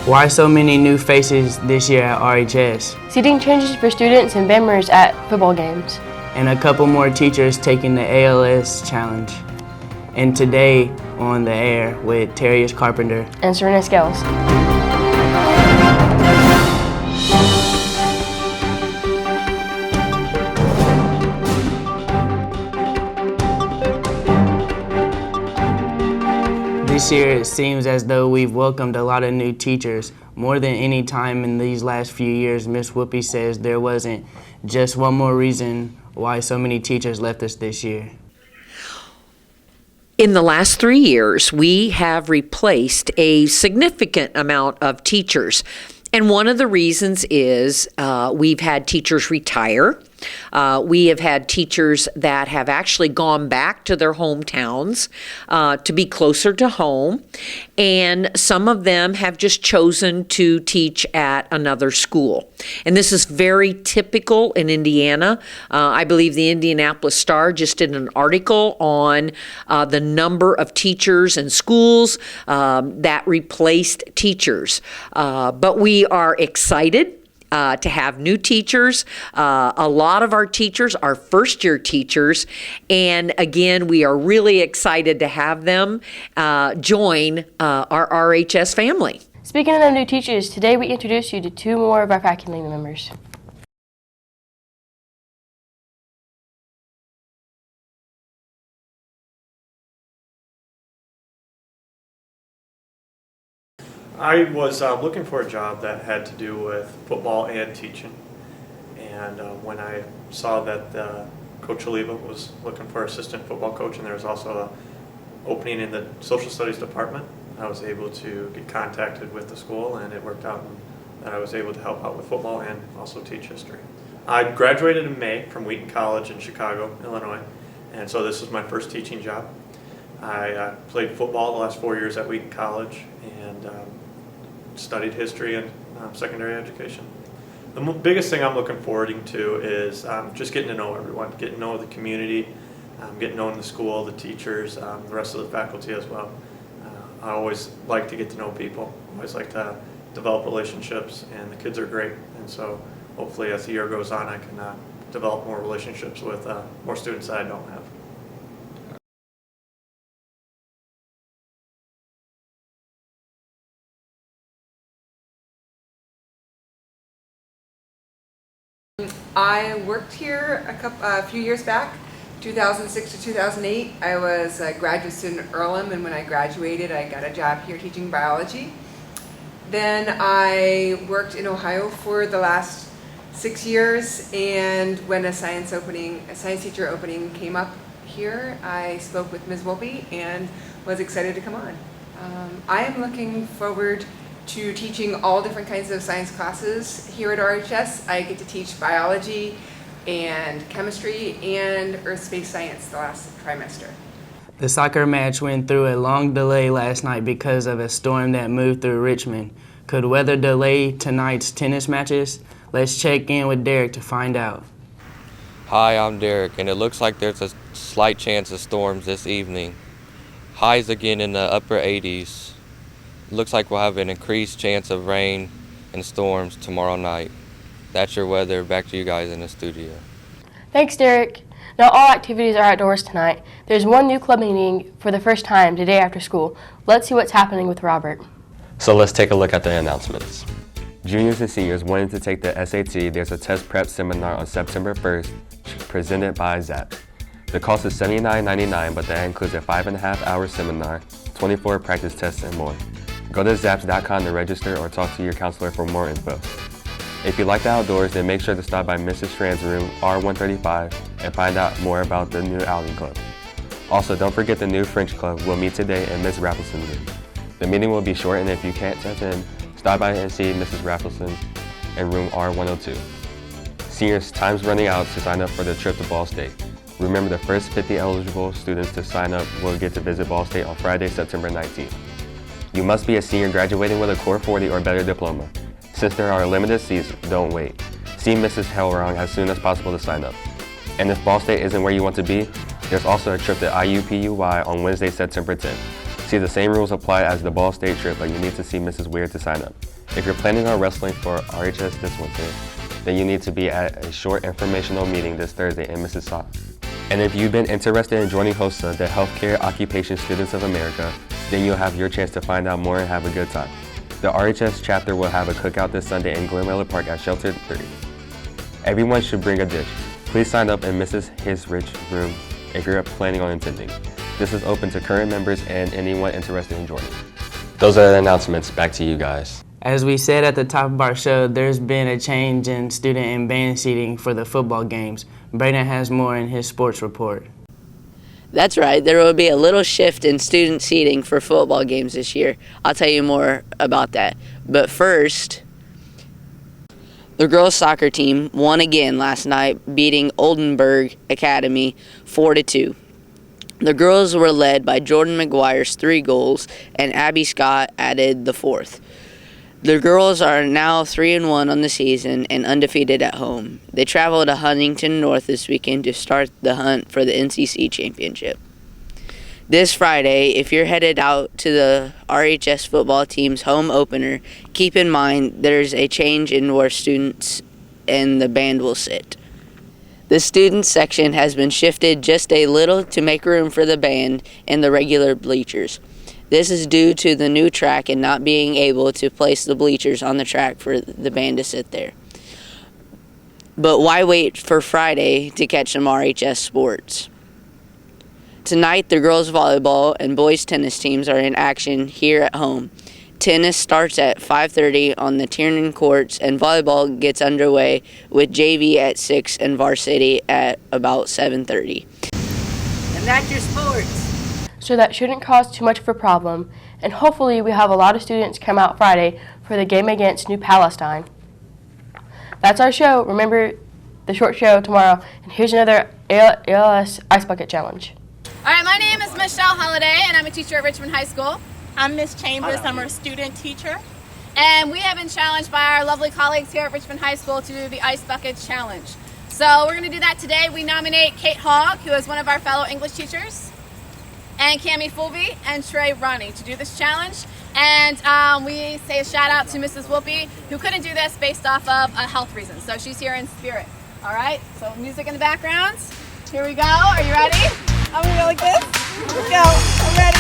Why so many new faces this year at RHS? Seating changes for students and banners at football games. And a couple more teachers taking the ALS challenge. And today on the air with Terrius Carpenter And Serena Scales. This year it seems as though we've welcomed a lot of new teachers. More than any time in these last few years, Miss Whoopi says there wasn't just one more reason why so many teachers left us this year. In the last 3 years, we have replaced a significant amount of teachers. And one of the reasons is we've had teachers retire. We have had teachers that have actually gone back to their hometowns to be closer to home. And some of them have just chosen to teach at another school. And this is very typical in Indiana. I believe the Indianapolis Star just did an article on the number of teachers and schools that replaced teachers. But we are excited to have new teachers. A lot of our teachers are first-year teachers, and again, we are really excited to have them join our RHS family. Speaking of new teachers, today we introduce you to two more of our faculty members. I was looking for a job that had to do with football and teaching, and when I saw that Coach Oliva was looking for assistant football coach and there was also an opening in the social studies department, I was able to get contacted with the school, and it worked out that I was able to help out with football and also teach history. I graduated in May from Wheaton College in Chicago, Illinois, and so this was my first teaching job. I played football the last 4 years at Wheaton College and studied history and secondary education. The biggest thing I'm looking forward to is just getting to know everyone, getting to know the community, getting to know the school, the teachers, the rest of the faculty as well. I always like to get to know people, always like to develop relationships, and the kids are great. And so hopefully as the year goes on, I can develop more relationships with more students that I don't have. I worked here a few years back, 2006 to 2008. I was a graduate student at Earlham, and when I graduated, I got a job here teaching biology. Then I worked in Ohio for the last 6 years, and when a science teacher opening came up here, I spoke with Ms. Whoopi and was excited to come on. I am looking forward to teaching all different kinds of science classes here at RHS. I get to teach biology and chemistry and earth space science the last trimester. The soccer match went through a long delay last night because of a storm that moved through Richmond. Could weather delay tonight's tennis matches? Let's check in with Derek to find out. Hi, I'm Derek, and it looks like there's a slight chance of storms this evening. Highs again in the upper 80s. Looks like we'll have an increased chance of rain and storms tomorrow night. That's your weather. Back to you guys in the studio. Thanks, Derek. Not all activities are outdoors tonight. There's one new club meeting for the first time today after school. Let's see what's happening with Robert. So let's take a look at the announcements. Juniors and seniors wanting to take the SAT, there's a test prep seminar on September 1st presented by ZAP. The cost is $79.99, but that includes a 5.5-hour seminar, 24 practice tests, and more. Go to zaps.com to register or talk to your counselor for more info. If you like the outdoors, then make sure to stop by Mrs. Strand's room R135 and find out more about the new outing club. Also, don't forget the new French club will meet today in Ms. Raffleson's room. The meeting will be short, and if you can't attend, stop by and see Mrs. Raffleson in room R102. Seniors, time's running out to sign up for the trip to Ball State. Remember, the first 50 eligible students to sign up will get to visit Ball State on Friday, September 19th. You must be a senior graduating with a Core 40 or better diploma. Since there are limited seats, don't wait. See Mrs. Hellrong as soon as possible to sign up. And if Ball State isn't where you want to be, there's also a trip to IUPUI on Wednesday, September 10th. See, the same rules apply as the Ball State trip, but you need to see Mrs. Weir to sign up. If you're planning on wrestling for RHS this winter, then you need to be at a short informational meeting this Thursday in Mississauga. And if you've been interested in joining HOSA, the Healthcare Occupation Students of America, then you'll have your chance to find out more and have a good time. The RHS chapter will have a cookout this Sunday in Glenmiller Park at Shelter 30. Everyone should bring a dish. Please sign up in Mrs. Hisrich's room if you're planning on attending. This is open to current members and anyone interested in joining. Those are the announcements. Back to you guys. As we said at the top of our show, there's been a change in student and band seating for the football games. Brayden has more in his sports report. That's right, there will be a little shift in student seating for football games this year. I'll tell you more about that. But first, the girls' soccer team won again last night, beating Oldenburg Academy 4-2. The girls were led by Jordan McGuire's 3 goals, and Abby Scott added the 4th. The girls are now 3-1 on the season and undefeated at home. They travel to Huntington North this weekend to start the hunt for the NCC championship. This Friday, if you're headed out to the RHS football team's home opener, keep in mind there's a change in where students and the band will sit. The students section has been shifted just a little to make room for the band and the regular bleachers. This is due to the new track and not being able to place the bleachers on the track for the band to sit there. But why wait for Friday to catch some RHS sports? Tonight, the girls volleyball and boys tennis teams are in action here at home. Tennis starts at 5:30 on the Tiernan courts, and volleyball gets underway with JV at 6 and varsity at about 7:30. And that's your sports. So that shouldn't cause too much of a problem, and hopefully we have a lot of students come out Friday for the game against New Palestine. That's our show. Remember the short show tomorrow, and here's another ALS Ice Bucket Challenge. All right, my name is Michelle Holliday, and I'm a teacher at Richmond High School. I'm Miss Chambers. I'm a student teacher. And we have been challenged by our lovely colleagues here at Richmond High School to do the Ice Bucket Challenge. So we're going to do that today. We nominate Kate Hogg, who is one of our fellow English teachers, and Cami Fulvey and Trey Ronnie to do this challenge. And we say a shout out to Mrs. Whoopi, who couldn't do this based off of a health reason. So she's here in spirit. All right, so music in the background. Here we go. Are you ready? I'm gonna go like this. Let's go. I'm ready.